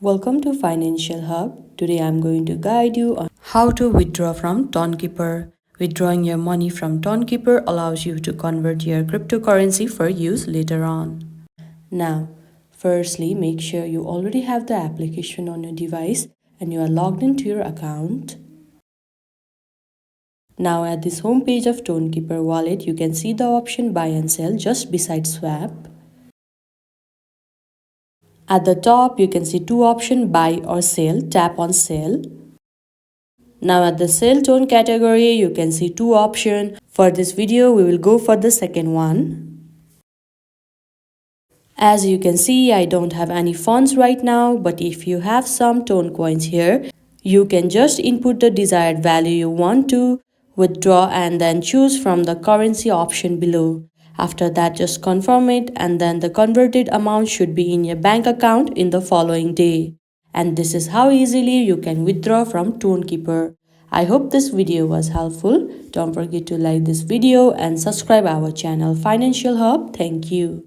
Welcome to Financial Hub. Today I'm going to guide you on how to withdraw from Tonkeeper. Withdrawing your money from Tonkeeper allows you to convert your cryptocurrency for use later on. Now, firstly, make sure you already have the application on your device and you are logged into your account. Now at this home page of Tonkeeper wallet, you can see the option buy and sell just beside swap. At the top, you can see two options, buy or sell. Tap on sell. Now at the sell tone category, you can see two options. For this video, we will go for the second one. As you can see, I don't have any funds right now, but if you have some tone coins here, you can just input the desired value you want to withdraw and then choose from the currency option below. After that, just confirm it and then the converted amount should be in your bank account in the following day. And this is how easily you can withdraw from Tonkeeper. I hope this video was helpful. Don't forget to like this video and subscribe our channel Financial Hub. Thank you.